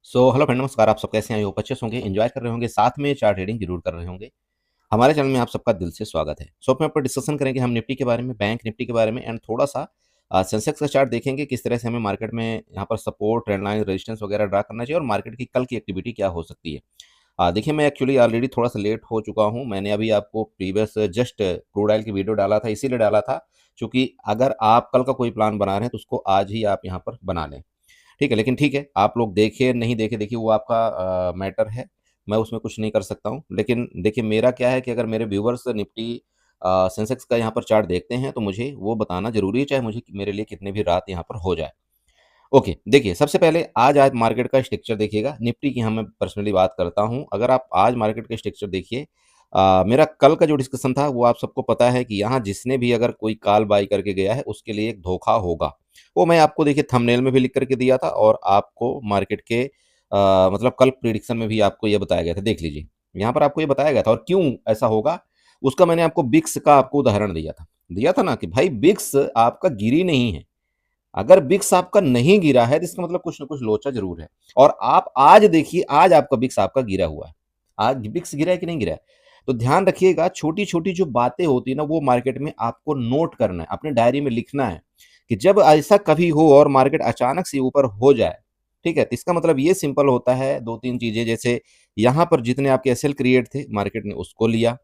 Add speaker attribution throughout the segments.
Speaker 1: Hello friend, नमस्कार। आप सब कैसे हैं? आई होप अच्छे से होंगे, एंजॉय कर रहे होंगे, साथ में चार्ट रीडिंग जरूर कर रहे होंगे। हमारे चैनल में आप सबका दिल से स्वागत है। अपने ऊपर डिस्कशन करेंगे हम निफ्टी के बारे में, बैंक निफ्टी के बारे में एंड थोड़ा सा सेंसेक्स का चार्ट देखेंगे, किस तरह से हमें मार्केट में यहाँ पर सपोर्ट, ट्रेंड लाइन, रेजिस्टेंस वगैरह ड्रा करना चाहिए और मार्केट की कल की एक्टिविटी क्या हो सकती है। देखिए, मैं एक्चुअली ऑलरेडी थोड़ा सा लेट हो चुका हूँ। मैंने अभी आपको प्रीवियस जस्ट क्रूड ऑयल की वीडियो डाला था, इसीलिए डाला था क्योंकि अगर आप कल का कोई प्लान बना रहे हैं तो उसको आज ही आप यहाँ पर बना लें। ठीक है, लेकिन ठीक है, आप लोग देखे नहीं देखे, देखिए वो आपका मैटर है। मैं उसमें कुछ नहीं कर सकता हूँ। लेकिन देखिए, मेरा क्या है कि अगर मेरे व्यूवर्स निफ्टी सेंसेक्स का यहाँ पर चार्ट देखते हैं तो मुझे वो बताना ज़रूरी है, चाहे मुझे मेरे लिए कितने भी रात यहाँ पर हो जाए। ओके, देखिए सबसे पहले आज मार्केट का स्ट्रक्चर देखिएगा। निफ्टी की हम मैं पर्सनली बात करता हूँ। अगर आप आज मार्केट का स्ट्रक्चर देखिए, मेरा कल का जो डिस्कशन था वो आप सबको पता है कि यहाँ जिसने भी अगर कोई कॉल बाय करके गया है उसके लिए एक धोखा होगा। वो मैं आपको देखिए थंबनेल में भी लिख करके दिया था और आपको मार्केट के मतलब कल प्रिडिक्शन में भी आपको ये बताया गया था। देख लीजिए, यहाँ पर आपको ये बताया गया था और क्यों ऐसा होगा उसका मैंने आपको बिक्स का आपको उदाहरण दिया था ना कि भाई बिक्स आपका गिरी नहीं है। अगर बिक्स आपका नहीं गिरा है तो इसका मतलब कुछ ना कुछ लोचा जरूर है। और आप आज देखिए, आज आपका बिक्स आपका गिरा हुआ है। आज बिक्स गिरा है कि नहीं गिरा है? तो ध्यान रखिएगा, छोटी छोटी जो बातें होती है ना वो मार्केट में आपको नोट करना है, अपने डायरी में लिखना है कि जब ऐसा कभी हो और मार्केट अचानक से ऊपर हो जाए, ठीक है, तो इसका मतलब ये सिंपल होता है दो तीन चीजें। जैसे यहाँ पर जितने आपके एसएल क्रिएट थे मार्केट ने उसको लिया।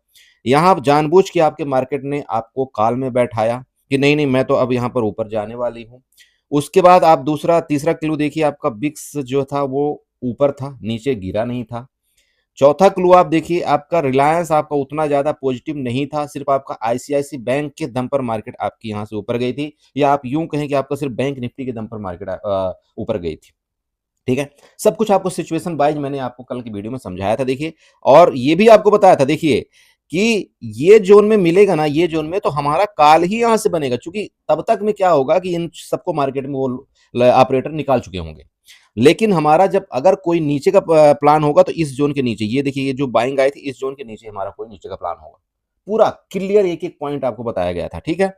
Speaker 1: यहाँ जानबूझ के आपके मार्केट ने आपको कॉल में बैठाया कि नहीं नहीं मैं तो अब यहाँ पर ऊपर जाने वाली हूँ। उसके बाद आप दूसरा तीसरा क्लू देखिए, आपका बिक्स जो था वो ऊपर था, नीचे गिरा नहीं था। चौथा क्लू आप देखिए, आपका रिलायंस आपका उतना ज्यादा पॉजिटिव नहीं था, सिर्फ आपका आईसीआईसी बैंक के दम पर मार्केट आपकी यहाँ से ऊपर गई थी, या आप यूं कहें कि आपका सिर्फ बैंक निफ्टी के दम पर मार्केट ऊपर गई थी। ठीक है, सब कुछ आपको सिचुएशन वाइज मैंने आपको कल की वीडियो में समझाया था। देखिए, और ये भी आपको बताया था, देखिए कि ये जोन में मिलेगा ना, ये जोन में तो हमारा काल ही यहां से बनेगा, क्योंकि तब तक में क्या होगा कि इन सबको मार्केट में वो ऑपरेटर निकाल चुके होंगे। लेकिन हमारा जब अगर कोई नीचे का प्लान होगा तो इस जोन के नीचे, ये देखिए ये जो बाइंग आई थी इस जोन के नीचे हमारा कोई नीचे का प्लान होगा। पूरा क्लियर एक एक पॉइंट आपको बताया गया था। ठीक है,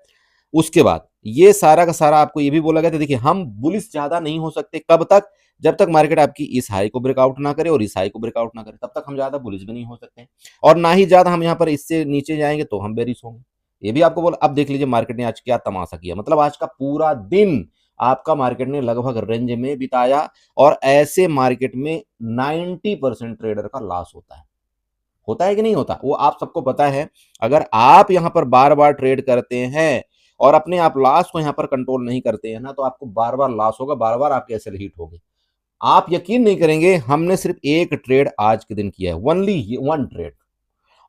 Speaker 1: उसके बाद ये सारा का सारा आपको ये भी बोला गया था, देखिए हम बुलिश ज्यादा नहीं हो सकते। कब तक? जब तक मार्केट आपकी इस हाई को ब्रेकआउट ना करे और इस हाई को ब्रेकआउट ना करे, तब तक हम ज्यादा बुलिश भी नहीं हो सकते और ना ही ज्यादा हम यहाँ पर इससे नीचे जाएंगे तो हम बेरिश होंगे। ये भी आपको बोला। अब देख लीजिए मार्केट ने आज क्या तमाशा किया, मतलब आज का पूरा दिन आपका मार्केट ने लगभग रेंज में बिताया। और ऐसे मार्केट में 90% ट्रेडर का लॉस होता है कि नहीं होता, वो आप सबको पता है। अगर आप यहां पर बार बार ट्रेड करते हैं और अपने आप लॉस को यहां पर कंट्रोल नहीं करते हैं ना, तो आपको बार बार लॉस होगा, बार बार आपके ऐसे हिट होंगे। आप यकीन नहीं करेंगे, हमने सिर्फ एक ट्रेड आज के दिन किया है, ओनली वन ट्रेड।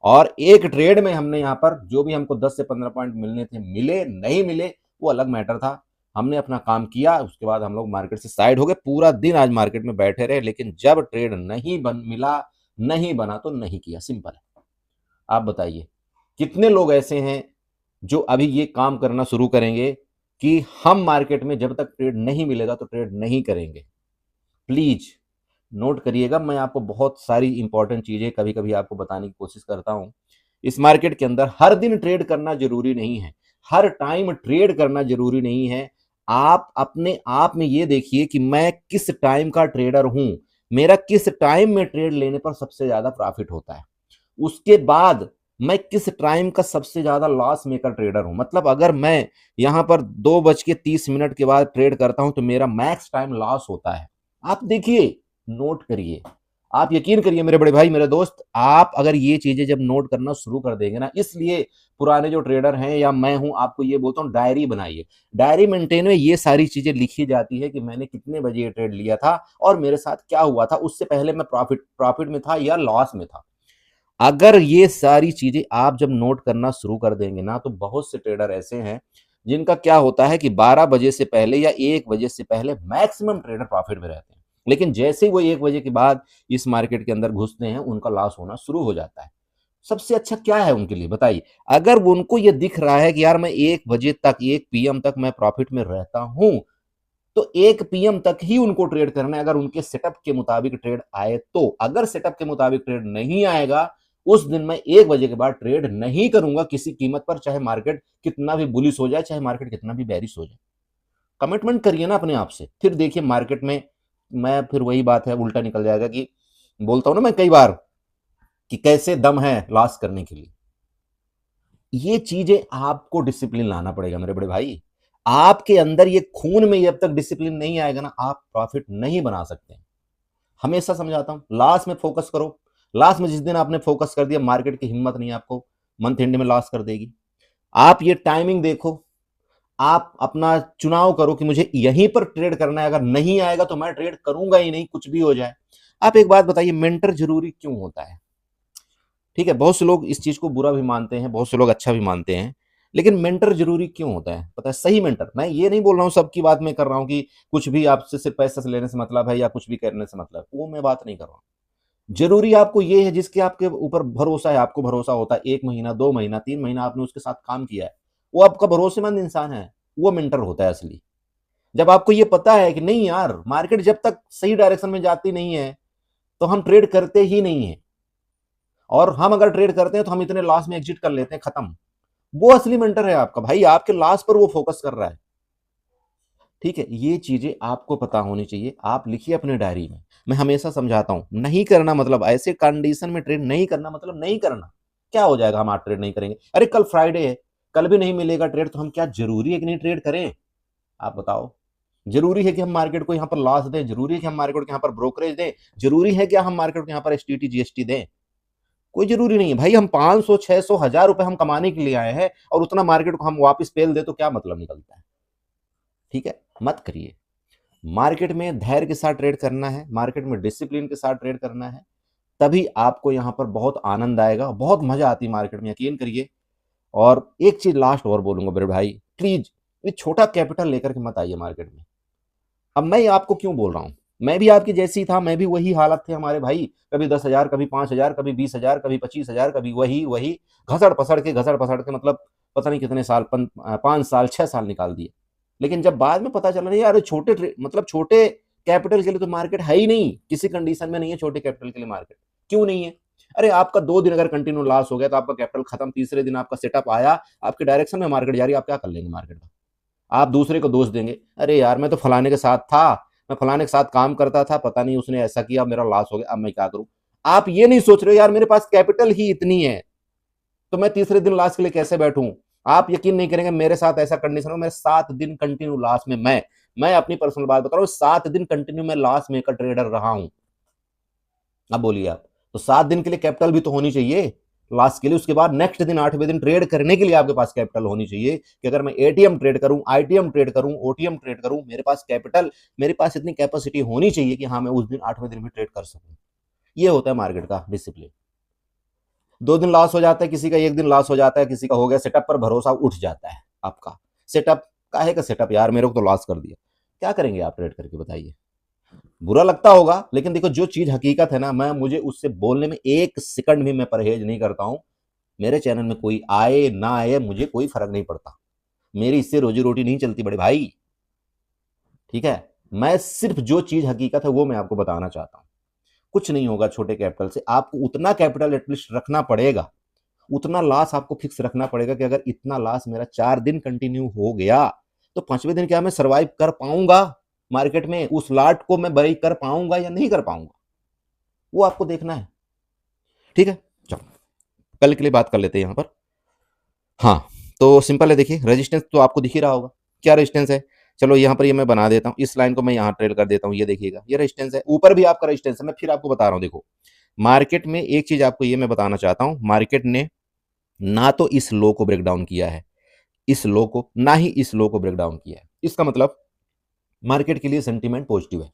Speaker 1: और एक ट्रेड में हमने यहाँ पर जो भी हमको 10 से 15 पॉइंट मिलने थे, मिले नहीं मिले वो अलग मैटर था। हमने अपना काम किया, उसके बाद हम लोग मार्केट से साइड हो गए। पूरा दिन आज मार्केट में बैठे रहे, लेकिन जब ट्रेड नहीं मिला, नहीं बना तो नहीं किया, सिंपल है। आप बताइए कितने लोग ऐसे हैं जो अभी ये काम करना शुरू करेंगे कि हम मार्केट में जब तक ट्रेड नहीं मिलेगा तो ट्रेड नहीं करेंगे। प्लीज नोट करिएगा, मैं आपको बहुत सारी इंपॉर्टेंट चीजें कभी कभी आपको बताने की कोशिश करता हूं। इस मार्केट के अंदर हर दिन ट्रेड करना जरूरी नहीं है, हर टाइम ट्रेड करना जरूरी नहीं है। आप अपने आप में ये देखिए कि मैं किस टाइम का ट्रेडर हूं, मेरा किस टाइम में ट्रेड लेने पर सबसे ज्यादा प्रॉफिट होता है, उसके बाद मैं किस टाइम का सबसे ज्यादा लॉस मेकर ट्रेडर हूं। मतलब अगर मैं यहां पर 2:30 के बाद ट्रेड करता हूं तो मेरा मैक्स टाइम लॉस होता है। आप देखिए, नोट करिए, आप यकीन करिए मेरे बड़े भाई, मेरे दोस्त, आप अगर ये चीजें जब नोट करना शुरू कर देंगे ना, इसलिए पुराने जो ट्रेडर हैं या मैं हूं आपको ये बोलता हूं, डायरी बनाइए। डायरी मेंटेन में ये सारी चीजें लिखी जाती है कि मैंने कितने बजे ये ट्रेड लिया था और मेरे साथ क्या हुआ था, उससे पहले मैं प्रॉफिट प्रॉफिट में था या लॉस में था। अगर ये सारी चीजें आप जब नोट करना शुरू कर देंगे ना, तो बहुत से ट्रेडर ऐसे हैं जिनका क्या होता है कि 12 बजे से पहले या 1 बजे से पहले मैक्सिमम ट्रेडर प्रॉफिट में रहते हैं, लेकिन जैसे ही वो 1 बजे के बाद इस मार्केट के अंदर घुसते हैं उनका लॉस होना शुरू हो जाता है। सबसे अच्छा क्या है उनके लिए बताइए? अगर उनको ये दिख रहा है कि यार मैं 1 बजे तक, 1 पीएम तक मैं प्रॉफिट में रहता हूं, तो 1 पीएम तक ही उनको ट्रेड करना है, अगर उनके सेटअप के मुताबिक ट्रेड आए तो। अगर सेटअप के मुताबिक ट्रेड नहीं आएगा, उस दिन मैं 1 बजे के बाद ट्रेड नहीं करूंगा किसी कीमत पर, चाहे मार्केट कितना भी बुलिश हो जाए, चाहे मार्केट कितना भी बेरिश हो जाए। कमिटमेंट करिए ना अपने आप से, फिर देखिए मार्केट में मैं फिर वही बात है, उल्टा निकल जाएगा कि बोलता हूं ना मैं कई बार कि कैसे दम है लॉस करने के लिए। ये चीजें आपको डिसिप्लिन लाना पड़ेगा मेरे बड़े भाई। आपके अंदर ये खून में जब तक डिसिप्लिन नहीं आएगा ना, आप प्रॉफिट नहीं बना सकते। हमेशा समझाता हूं, लास्ट में फोकस करो। लास्ट में जिस दिन आपने फोकस कर दिया, मार्केट की हिम्मत नहीं आपको मंथ एंड में लॉस कर देगी। आप ये टाइमिंग देखो, आप अपना चुनाव करो कि मुझे यहीं पर ट्रेड करना है, अगर नहीं आएगा तो मैं ट्रेड करूंगा ही नहीं, कुछ भी हो जाए। आप एक बात बताइए, मेंटर जरूरी क्यों होता है? ठीक है, बहुत से लोग इस चीज को बुरा भी मानते हैं, बहुत से लोग अच्छा भी मानते हैं, लेकिन मेंटर जरूरी क्यों होता है पता है? सही मेंटर, मैं ये नहीं बोल रहा हूं सबकी बात में कर रहा हूं कि कुछ भी आपसे सिर्फ पैसा से लेने से मतलब है या कुछ भी करने से मतलब, वो मैं बात नहीं कर रहा हूं। जरूरी आपको ये है जिसके आपके ऊपर भरोसा है, आपको भरोसा होता है, 1 महीना 2 महीना 3 महीना आपने उसके साथ काम किया है, वो आपका भरोसेमंद इंसान है, वो मेंटर होता है असली। जब आपको ये पता है कि नहीं यार, मार्केट जब तक सही डायरेक्शन में जाती नहीं है तो हम ट्रेड करते ही नहीं है, और हम अगर ट्रेड करते हैं तो हम इतने लॉस में एग्जिट कर लेते हैं, खत्म। वो असली मेंटर है आपका भाई, आपके लॉस पर वो फोकस कर रहा है। ठीक है, ये चीजें आपको पता होनी चाहिए, आप लिखिए अपने डायरी में। मैं हमेशा समझाता हूं, नहीं करना मतलब ऐसे कंडीशन में ट्रेड नहीं करना मतलब नहीं करना। क्या हो जाएगा हम आज ट्रेड नहीं करेंगे? अरे कल फ्राइडे है, कल भी नहीं मिलेगा ट्रेड, तो हम क्या जरूरी है कि नहीं ट्रेड करें? आप बताओ। जरूरी है कि हम मार्केट को यहां पर लॉस दें? जरूरी है कि हम मार्केट को यहां पर ब्रोकरेज दें? जरूरी है क्या हम मार्केट को यहां पर एसटीटी जीएसटी दें? कोई जरूरी नहीं है भाई। हम 500 600 1000 रुपए हम कमाने के लिए आए हैं, और उतना मार्केट को हम वापस पेल दे तो क्या मतलब निकलता है? ठीक है, मत करिए। मार्केट में धैर्य के साथ ट्रेड करना है, मार्केट में डिसिप्लिन के साथ ट्रेड करना है, तभी आपको यहां पर बहुत आनंद आएगा, बहुत मजा आती है मार्केट में, यकीन करिए। और एक चीज लास्ट और बोलूंगा मेरे भाई, प्लीज ये छोटा कैपिटल लेकर के मत आइए मार्केट में। अब मैं आपको क्यों बोल रहा हूं, मैं भी आपकी जैसी था, मैं भी वही हालत थे हमारे भाई। कभी 10,000, कभी 5,000, कभी 20,000, कभी 25,000, कभी वही वही घसड़ पसड़ के मतलब पता नहीं कितने साल, 5 साल 6 साल निकाल दिए। लेकिन जब बाद में पता चला नहीं यार, मतलब छोटे कैपिटल के लिए तो मार्केट है ही नहीं, किसी कंडीशन में नहीं है छोटे कैपिटल के लिए मार्केट। क्यों नहीं है? अरे आपका 2 दिन अगर कंटिन्यू लॉस हो गया तो आपका कैपिटल खत्म, तीसरे दिन आपका सेटअप आया, आपके डायरेक्शन में मार्केट जा रही है, आप क्या कर लेंगे मार्केट का? आप दूसरे को दोष देंगे, अरे यार मैं तो फलाने के साथ था, मैं फलाने के साथ काम करता था, पता नहीं उसने ऐसा किया, मेरा लॉस हो गया, अब मैं क्या करूं? आप ये नहीं सोच रहे हो यार मेरे पास कैपिटल ही इतनी है, तो मैं तीसरे दिन लॉस के लिए कैसे बैठूं? आप यकीन नहीं करेंगे, मेरे साथ ऐसा कंडीशन हो, मेरे 7 दिन कंटिन्यू लॉस में, मैं अपनी पर्सनल बात बता रहा हूं, 7 दिन कंटिन्यू मैं लॉस मेकर ट्रेडर रहा हूं। अब बोलिए आप, तो 7 दिन के लिए कैपिटल भी तो होनी चाहिए लास्ट के लिए। उसके बाद नेक्स्ट दिन 8वें दिन ट्रेड करने के लिए आपके पास कैपिटल होनी चाहिए कि अगर मैं एटीएम ट्रेड करूं, आईटीएम ट्रेड करूं, ओटीएम ट्रेड करूं, मेरे पास कैपिटल, मेरे पास इतनी कैपेसिटी होनी चाहिए कि हाँ मैं उस दिन 8वें दिन भी ट्रेड कर सकूं। ये होता है मार्केट का डिसिप्लिन। 2 दिन लॉस हो जाता है किसी का, 1 दिन लॉस हो जाता है किसी का, हो गया सेटअप पर भरोसा उठ जाता है आपका। सेटअप काहे का सेटअप यार, मेरे को तो लॉस कर दिया, क्या करेंगे आप ट्रेड करके बताइए? बुरा लगता होगा, लेकिन देखो जो चीज हकीकत है ना, मैं मुझे उससे बोलने में 1 सेकंड भी मैं परहेज नहीं करता हूं। मेरे चैनल में कोई आए ना आए मुझे कोई फर्क नहीं पड़ता, मेरी इससे रोजी रोटी नहीं चलती बड़े भाई। ठीक है, मैं सिर्फ जो चीज हकीकत है वो मैं आपको बताना चाहता हूं। कुछ नहीं होगा छोटे कैपिटल से, आपको उतना कैपिटल एटलीस्ट रखना पड़ेगा, उतना लॉस आपको फिक्स रखना पड़ेगा कि अगर इतना लॉस मेरा 4 दिन कंटिन्यू हो गया तो 5वें दिन क्या मैं सरवाइव कर पाऊंगा मार्केट में? उस लाट को मैं बाई कर पाऊंगा या नहीं कर पाऊंगा, वो आपको देखना है। ठीक है, चलो कल के लिए बात कर लेते हैं यहां पर। हाँ, तो सिंपल है, देखिए रेजिस्टेंस तो आपको दिख ही रहा होगा, क्या रेजिस्टेंस है। चलो यहाँ पर ये मैं बना देता हूँ, इस लाइन को मैं यहाँ ट्रेड कर देता हूँ, ये देखिएगा ये रेजिस्टेंस है, ऊपर भी आपका रेजिस्टेंस है। मैं फिर आपको बता रहा हूँ, देखो मार्केट में एक चीज आपको ये मैं बताना चाहता हूँ, मार्केट ने ना तो इस लो को ब्रेक डाउन किया है, इस लो को, ना ही इस लो को ब्रेक डाउन किया है। इसका मतलब मार्केट के लिए सेंटीमेंट पॉजिटिव है।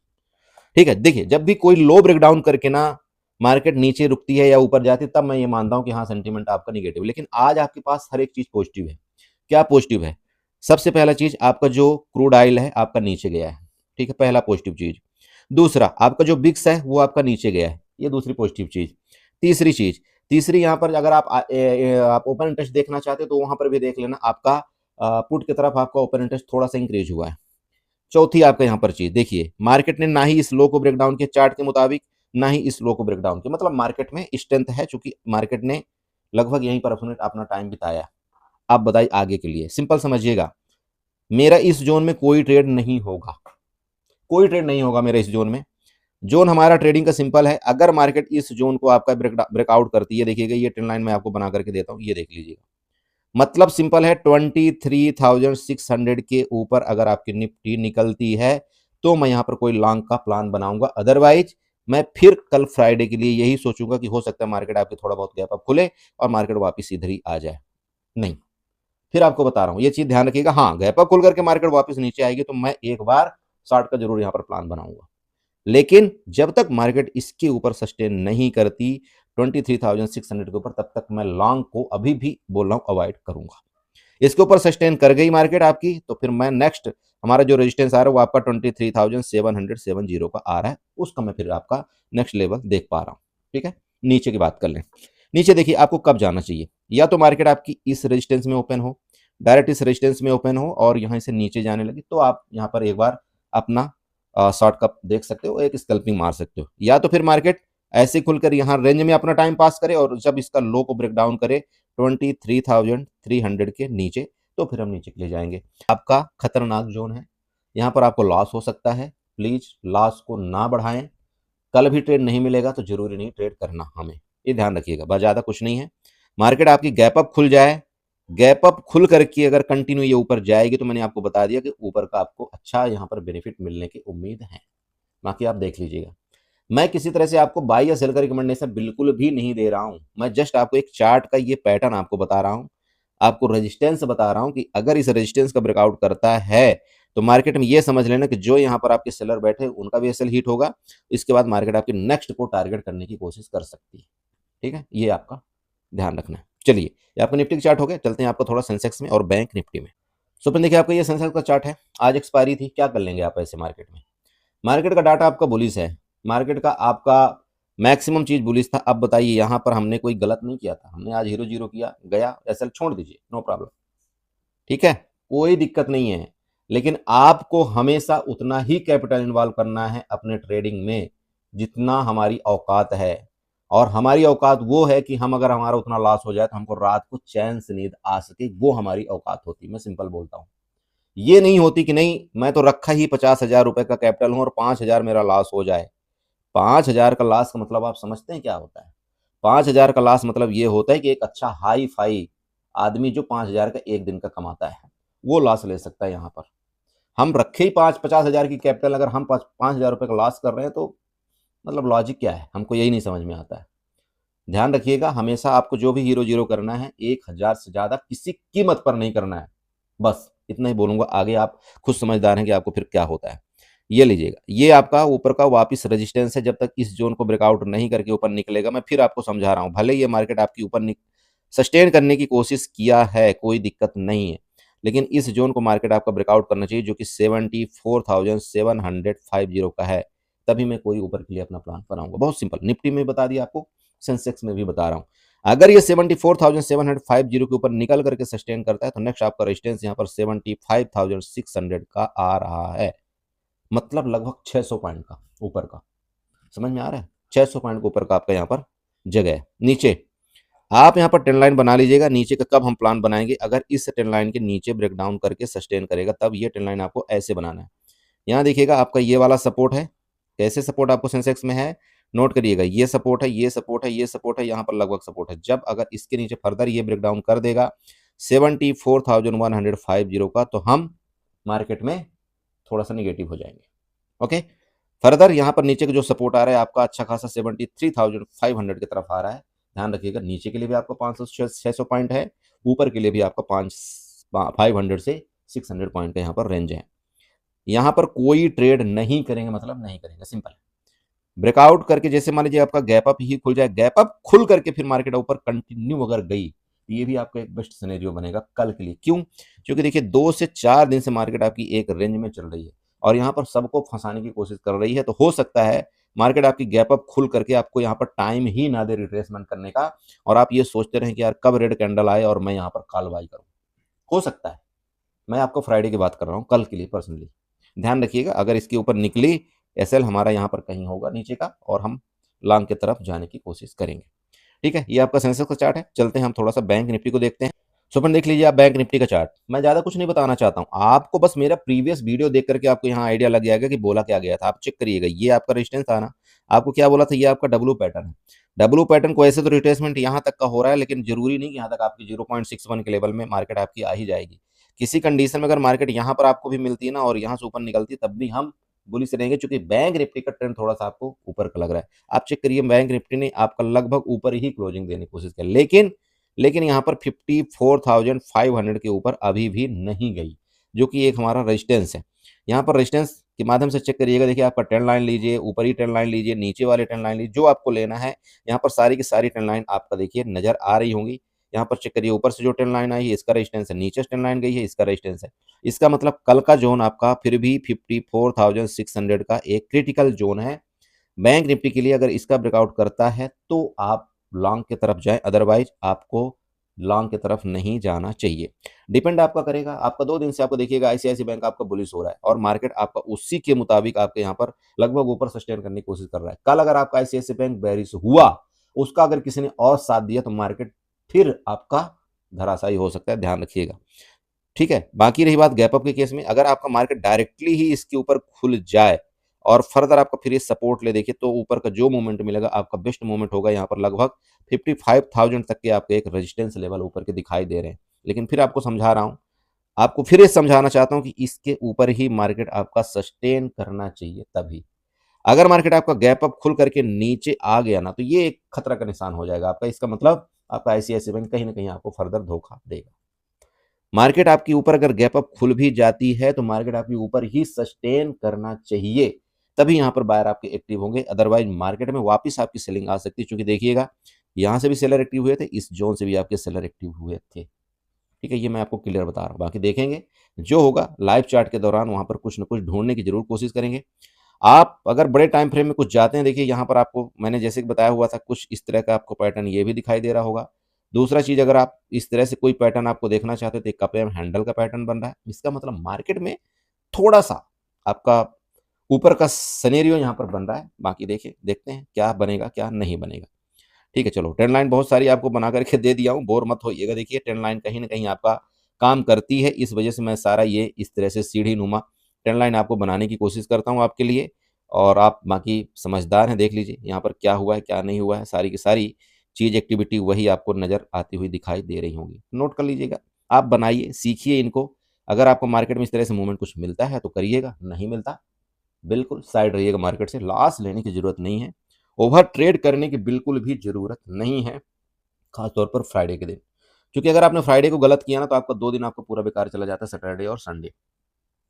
Speaker 1: ठीक है, देखिए जब भी कोई लो ब्रेक डाउन करके ना मार्केट नीचे रुकती है या ऊपर जाती है, तब मैं ये मानता हूं कि हाँ सेंटीमेंट आपका निगेटिव। लेकिन आज आपके पास हर एक चीज पॉजिटिव है। क्या पॉजिटिव है? सबसे पहला चीज, आपका जो क्रूड ऑयल है आपका नीचे गया है, ठीक है, पहला पॉजिटिव चीज। दूसरा, आपका जो बिक्स है वो आपका नीचे गया है, ये दूसरी पॉजिटिव चीज। तीसरी चीज, तीसरी यहाँ पर अगर आप ओपन इंटरेस्ट देखना चाहते हो तो वहां पर भी देख लेना, आपका पुट की तरफ आपका ओपन इंटरेस्ट थोड़ा सा इंक्रीज हुआ है। चौथी आपका यहाँ पर चीज देखिए, मार्केट ने ना ही इस लो को ब्रेक डाउन किया चार्ट के मुताबिक, ना ही इस लो को ब्रेक डाउन किया, मतलब मार्केट में स्ट्रेंथ है, चूंकि मार्केट ने लगभग यहीं पर अपना टाइम बिताया। आप बताइए आगे के लिए, सिंपल समझिएगा, मेरा इस जोन में कोई ट्रेड नहीं होगा, कोई ट्रेड नहीं होगा मेरे इस जोन में। जोन हमारा ट्रेडिंग का सिंपल है। अगर मार्केट इस जोन को आपका ब्रेकआउट करती है, देखिएगा ये ट्रेंड लाइन मैं आपको बना करके देता हूँ, ये देख लीजिएगा। मतलब सिंपल है, 23,600 के ऊपर अगर आपकी निफ्टी निकलती है तो मैं यहां पर कोई लॉन्ग का प्लान बनाऊंगा। अदरवाइज मैं फिर कल फ्राइडे के लिए यही सोचूंगा कि हो सकता है मार्केट आपके थोड़ा बहुत गैप अप खुले और मार्केट वापस इधर ही आ जाए। नहीं, फिर आपको बता रहा हूं, ये चीज ध्यान रखिएगा। हाँ, गैप अप खुल करके मार्केट वापस नीचे आएगी तो मैं एक बार शॉर्ट का जरूर यहां पर प्लान बनाऊंगा। लेकिन जब तक मार्केट इसके ऊपर सस्टेन नहीं करती 23,600 के ऊपर, तब तक मैं लॉन्ग को अभी भी बोल रहा हूं अवॉइड करूंगा। इसके ऊपर सस्टेन कर गई मार्केट आपकी तो फिर मैं नेक्स्ट, हमारा जो रेजिस्टेंस आ रहा है वो आपका 23,770 का आ रहा है, उसका मैं फिर आपका नेक्स्ट लेवल देख पा रहा हूं। ठीक है, नीचे की बात कर लें। नीचे देखिए आपको कब जाना चाहिए, या तो मार्केट आपकी इस रेजिस्टेंस में ओपन हो, डायरेक्ट इस रेजिस्टेंस में ओपन हो और यहां से नीचे जाने लगी, तो आप यहां पर एक बार अपना शॉर्ट कप देख सकते हो, एक स्कैल्पिंग मार सकते हो। या तो फिर मार्केट ऐसे खुलकर यहाँ रेंज में अपना टाइम पास करे और जब इसका लो को ब्रेक डाउन करे 23,300 के नीचे, तो फिर हम नीचे के लिए जाएंगे। आपका खतरनाक जोन है, यहाँ पर आपको लॉस हो सकता है। प्लीज लॉस को ना बढ़ाएं। कल भी ट्रेड नहीं मिलेगा तो जरूरी नहीं ट्रेड करना हमें, ये ध्यान रखिएगा। बस ज्यादा कुछ नहीं है। मार्केट आपकी गैप अप खुल जाए, गैप अप खुल करके अगर कंटिन्यू ये ऊपर जाएगी तो मैंने आपको बता दिया कि ऊपर का आपको अच्छा यहाँ पर बेनिफिट मिलने की उम्मीद है। बाकी आप देख लीजिएगा। मैं किसी तरह से आपको बाय या सेल का रिकमेंडेशन बिल्कुल भी नहीं दे रहा हूं। मैं जस्ट आपको एक चार्ट का ये पैटर्न आपको बता रहा हूं, आपको रेजिस्टेंस बता रहा हूं कि अगर इस रेजिस्टेंस का ब्रेकआउट करता है तो मार्केट में ये समझ लेना कि जो यहाँ पर आपके सेलर बैठे उनका भी एसएल हिट होगा। इसके बाद मार्केट आपके नेक्स्ट को टारगेट करने की कोशिश कर सकती है। ठीक है, ये आपका ध्यान रखना है। चलिए, ये आपका निफ्टी का चार्ट हो गया। चलते हैं आपको थोड़ा सेंसेक्स में और बैंक निफ्टी में। सो फिर देखिए आपका ये सेंसेक्स का चार्ट है। आज एक्सपायरी थी, क्या कर लेंगे आप ऐसे मार्केट में। मार्केट का डाटा आपका बुलिश है, मार्केट का आपका मैक्सिमम चीज बुलिश था। अब बताइए, यहां पर हमने कोई गलत नहीं किया था, हमने आज हीरो जीरो किया, गया एसएल छोड़ दीजिए, नो प्रॉब्लम। ठीक है, कोई दिक्कत नहीं है। लेकिन आपको हमेशा उतना ही कैपिटल इन्वॉल्व करना है अपने ट्रेडिंग में जितना हमारी औकात है। और हमारी औकात वो है कि हम अगर हमारा उतना लॉस हो जाए तो हमको रात को चैन से नींद आ सके, वो हमारी औकात होती। मैं सिंपल बोलता हूं, ये नहीं होती कि नहीं मैं तो रखा ही 50,000 रुपए का कैपिटल हूं और 5,000 मेरा लॉस हो जाए। 5,000 का लॉस का मतलब आप समझते हैं क्या होता है। 5,000 का लॉस मतलब ये होता है कि एक अच्छा हाई फाई आदमी जो 5,000 का एक दिन का कमाता है वो लॉस ले सकता है। यहां पर हम रखे ही 50,000 की कैपिटल, अगर हम 5,000 रुपए का लॉस कर रहे हैं तो मतलब लॉजिक क्या है, हमको यही नहीं समझ में आता है। ध्यान रखिएगा, हमेशा आपको जो भी हीरो जीरो करना है 1,000 से ज्यादा किसी कीमत पर नहीं करना है। बस इतना ही बोलूंगा, आगे आप खुद समझदार हैं कि आपको फिर क्या होता है। ये लीजिएगा, ये आपका ऊपर का वापस रेजिस्टेंस है। जब तक इस जोन को ब्रेकआउट नहीं करके ऊपर निकलेगा, मैं फिर आपको समझा रहा हूं, भले ये मार्केट आपकी ऊपर सस्टेन करने की कोशिश किया है, कोई दिक्कत नहीं है, लेकिन इस जोन को मार्केट आपका ब्रेकआउट करना चाहिए जो कि 74,750 का है, तभी मैं कोई ऊपर के लिए अपना प्लान बनाऊंगा। बहुत सिंपल, निफ्टी में बता दिया आपको, सेंसेक्स में भी बता रहा हूं। अगर ये 74,750 के ऊपर निकल करके सस्टेन करता है तो नेक्स्ट आपका रेजिस्टेंस यहाँ पर 75,600 का आ रहा है, मतलब लगभग 600 पॉइंट का ऊपर का। समझ में आ रहा है, 600 पॉइंट के ऊपर का आपका यहाँ पर जगह है। नीचे आप यहाँ पर ट्रेंड लाइन बना लीजिएगा। नीचे का कब हम प्लान बनाएंगे, अगर इस ट्रेंड लाइन के नीचे ब्रेक डाउन करके सस्टेन करेगा तब ये ट्रेंड लाइन आपको ऐसे बनाना है। यहाँ देखिएगा आपका ये वाला सपोर्ट है। कैसे सपोर्ट आपको सेंसेक्स में है, नोट करिएगा, ये सपोर्ट है, ये सपोर्ट है, ये सपोर्ट है, यहाँ पर लगभग सपोर्ट है। जब अगर इसके नीचे फर्दर ये ब्रेक डाउन कर देगा 74,150 का, तो हम मार्केट में थोड़ा सा निगेटिव हो जाएंगे। ओके, फर्दर यहाँ पर नीचे का जो सपोर्ट आ रहा है आपका अच्छा खासा 73,500 की तरफ आ रहा है। ध्यान रखिएगा, नीचे के लिए भी आपका 500-600 पॉइंट है, ऊपर के लिए भी आपका 500 से 600 पॉइंट का यहाँ पर रेंज है। यहाँ पर कोई ट्रेड नहीं करेंगे, मतलब नहीं करेंगे, सिंपल। ब्रेकआउट करके जैसे मान लीजिए आपका गैप अप ही खुल जाए, गैप अप खुल करके फिर मार्केट ऊपर कंटिन्यू अगर गई, ये भी आपका एक बेस्ट सिनेरियो बनेगा कल के लिए। क्यों? क्योंकि देखिए 2 से 4 दिन से मार्केट आपकी एक रेंज में चल रही है और यहाँ पर सबको फंसाने की कोशिश कर रही है। तो हो सकता है मार्केट आपकी गैप अप खुल करके आपको यहाँ पर टाइम ही ना दे रिट्रेसमेंट करने का, और आप ये सोचते रहें कि यार कब रेड कैंडल आए और मैं यहाँ पर कॉल बाई करूँ। हो सकता है, मैं आपको फ्राइडे की बात कर रहा हूँ, कल के लिए पर्सनली ध्यान रखिएगा। अगर इसके ऊपर निकली एसएल हमारा यहाँ पर कहीं होगा नीचे का और हम लॉन्ग की तरफ जाने की कोशिश करेंगे। ठीक है, ये आपका सेंसेक्स का चार्ट है। चलते हैं हम थोड़ा सा बैंक निफ्टी को देखते हैं। सो अपन देख लीजिए आप बैंक निफ्टी का चार्ट। मैं ज़्यादा कुछ नहीं बताना चाहता हूँ आपको, बस मेरा प्रीवियस वीडियो देख करके आपको यहाँ आइडिया लग जाएगा कि बोला क्या गया था। आप चेक करिएगा, ये आपका रेजिस्टेंस था ना, आपको क्या बोला था, ये आपका डब्ल्यू पैटर्न है। डब्ल्यू पैटर्न को ऐसे तो रिट्रेसमेंट यहाँ तक का हो रहा है, लेकिन जरूरी नहीं कि यहाँ तक आपकी 0.61 के लेवल में मार्केट आपकी आ ही जाएगी। किसी कंडीशन में अगर मार्केट यहाँ पर आपको भी मिलती है ना और यहाँ से ऊपर निकलती है, तब भी हम बुलिश रहेंगे, क्योंकि बैंक निफ्टी का ट्रेंड थोड़ा सा आपको ऊपर का लग रहा है। आप चेक करिए, बैंक निफ्टी ने आपका लगभग ऊपर ही क्लोजिंग देने की कोशिश की, लेकिन यहाँ पर 54,500 के ऊपर अभी भी नहीं गई, जो कि एक हमारा रेजिस्टेंस है। यहाँ पर रेजिस्टेंस के माध्यम से चेक करिएगा, देखिए आपका ट्रेंड लाइन लीजिए, ऊपर ही ट्रेंड लाइन लीजिए, नीचे वाले ट्रेंड लाइन लीजिए, जो आपको लेना है। यहाँ पर सारी की सारी ट्रेंड लाइन आपका देखिए नजर आ रही होंगी। यहाँ पर चेक करिए, ऊपर से जो ट्रेंड लाइन आई है इसका रेजिस्टेंस है, नीचे ट्रेंड लाइन गई है इसका रेजिस्टेंस है। इसका मतलब कल का जोन आपका फिर भी 54,600 का एक क्रिटिकल जोन है बैंक निफ्टी के लिए। अगर इसका ब्रेकआउट करता है तो आप लॉन्ग की तरफ जाएं, अदरवाइज आपको लॉन्ग की तरफ नहीं जाना चाहिए। डिपेंड आपका करेगा, आपका 2 दिन से आपको देखिएगा आईसीआईसी बैंक आपका बुलिश हो रहा है और मार्केट आपका उसी के मुताबिक आपके यहाँ पर लगभग ऊपर सस्टेन करने की कोशिश कर रहा है। कल अगर आपका आईसीआईसी बैंक बेरिश हुआ, उसका अगर किसी ने और साथ दिया तो मार्केट फिर आपका धराशायी हो सकता है, ध्यान रखिएगा। ठीक है, बाकी रही बात गैप अप के केस में, अगर आपका मार्केट डायरेक्टली ही इसके ऊपर खुल जाए और फर्दर आपका फिर ये सपोर्ट ले, देखिए तो ऊपर का जो मूवमेंट मिलेगा आपका बेस्ट मूवमेंट होगा। यहाँ पर लगभग 55,000 तक के आपके एक रेजिस्टेंस लेवल ऊपर के दिखाई दे रहे हैं। लेकिन फिर आपको समझा रहा हूं, आपको फिर ये समझाना चाहता हूं कि इसके ऊपर ही मार्केट आपका सस्टेन करना चाहिए। तभी अगर मार्केट आपका गैप अप खुल करके नीचे आ गया ना, तो ये एक खतरा का निशान हो जाएगा आपका। इसका मतलब आपका आईसीआईसी बैंक कहीं ना कहीं आपको फर्दर धोखा देगा। मार्केट आपकी ऊपर अगर गैप अप खुल भी जाती है तो मार्केट आपकी ऊपर ही सस्टेन करना चाहिए, तभी यहां पर बायर आपके एक्टिव होंगे। अदरवाइज मार्केट में वापस आपकी सेलिंग आ सकती है, क्योंकि देखिएगा यहां से भी सेलर एक्टिव हुए थे, इस जोन से भी आपके सेलर एक्टिव हुए थे। ठीक है, ये मैं आपको क्लियर बता रहा हूं। बाकी देखेंगे जो होगा लाइव चार्ट के दौरान, वहां पर कुछ ना कुछ ढूंढने की जरूर कोशिश करेंगे। आप अगर बड़े टाइम फ्रेम में कुछ जाते हैं, देखिए यहाँ पर आपको मैंने जैसे कि बताया हुआ था, कुछ इस तरह का आपको पैटर्न ये भी दिखाई दे रहा होगा। दूसरा चीज, अगर आप इस तरह से कोई पैटर्न आपको देखना चाहते हो तो एक कप एंड हैंडल का पैटर्न बन रहा है। इसका मतलब मार्केट में थोड़ा सा आपका ऊपर का सिनेरियो यहाँ पर बन रहा है। बाकी देखिए, देखते हैं क्या बनेगा क्या नहीं बनेगा। ठीक है, चलो ट्रेंड लाइन बहुत सारी आपको बना करके दे दिया हूँ, बोर मत होइएगा। देखिए ट्रेंड लाइन कहीं ना कहीं आपका काम करती है, इस वजह से मैं सारा ये इस तरह से सीढ़ी नुमा ट्रेंड लाइन आपको बनाने की कोशिश करता हूँ आपके लिए। और आप बाकी समझदार हैं, देख लीजिए यहाँ पर क्या हुआ है क्या नहीं हुआ है, सारी की सारी चीज एक्टिविटी वही आपको नजर आती हुई दिखाई दे रही होंगी। नोट कर लीजिएगा, आप बनाइए, सीखिए इनको। अगर आपको मार्केट में इस तरह से मूवमेंट कुछ मिलता है तो करिएगा, नहीं मिलता बिल्कुल साइड रहिएगा मार्केट से। लॉस लेने की जरूरत नहीं है, ओवर ट्रेड करने की बिल्कुल भी जरूरत नहीं है, खासतौर पर फ्राइडे के दिन। क्योंकि अगर आपने फ्राइडे को गलत किया ना, तो आपका 2 दिन आपका पूरा बेकार चला जाता है, सैटरडे और संडे।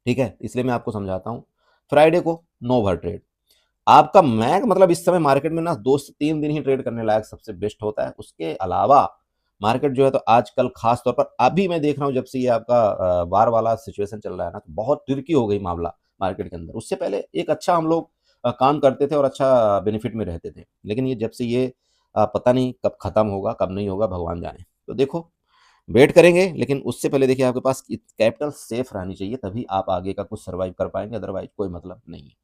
Speaker 1: ठीक है, इसलिए मैं आपको समझाता हूँ, फ्राइडे को नो ओवर ट्रेड। आपका मैक मतलब इस समय मार्केट में ना 2 से 3 दिन ही ट्रेड करने लायक सबसे बेस्ट होता है। उसके अलावा मार्केट जो है तो आजकल खास तौर पर अभी मैं देख रहा हूँ, जब से ये आपका बार वाला सिचुएशन चल रहा है ना, तो बहुत ट्रिकी हो गई मामला मार्केट के अंदर। उससे पहले एक अच्छा हम लोग काम करते थे और अच्छा बेनिफिट में रहते थे, लेकिन ये जब से ये पता नहीं कब खत्म होगा कब नहीं होगा, भगवान जाने। तो देखो, वेट करेंगे, लेकिन उससे पहले देखिए आपके पास कैपिटल सेफ रहनी चाहिए, तभी आप आगे का कुछ सर्वाइव कर पाएंगे, अदरवाइज कोई मतलब नहीं है।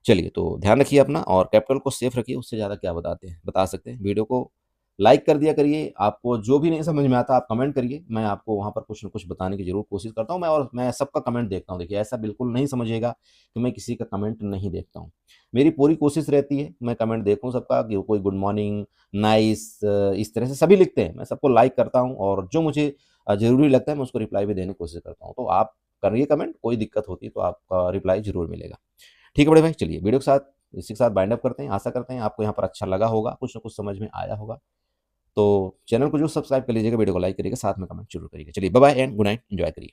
Speaker 1: चलिए, तो ध्यान रखिए अपना और कैपिटल को सेफ रखिए। उससे ज़्यादा क्या बताते हैं, बता सकते हैं। वीडियो को लाइक कर दिया करिए। आपको जो भी नहीं समझ में आता आप कमेंट करिए, मैं आपको वहाँ पर कुछ न कुछ बताने की जरूर कोशिश करता हूँ। मैं सबका कमेंट देखता हूँ। देखिए, ऐसा बिल्कुल नहीं समझिएगा कि मैं किसी का कमेंट नहीं देखता हूँ। मेरी पूरी कोशिश रहती है मैं कमेंट देखूँ सबका, कि कोई गुड मॉर्निंग, नाइस, इस तरह से सभी लिखते हैं, मैं सबको लाइक करता हूँ और जो मुझे ज़रूरी लगता है मैं उसको रिप्लाई भी देने की कोशिश करता हूँ। तो आप करिए कमेंट, कोई दिक्कत होती है तो आपका रिप्लाई जरूर मिलेगा। ठीक है बड़े भाई, चलिए वीडियो के साथ इसी के साथ बाइंड अप करते हैं। आशा करते हैं आपको यहाँ पर अच्छा लगा होगा, कुछ ना कुछ समझ में आया होगा। तो चैनल को जो सब्सक्राइब कर लीजिएगा, वीडियो को लाइक करिएगा, साथ में कमेंट जरूर करिएगा। चलिए bye bye and good night, enjoy करिए।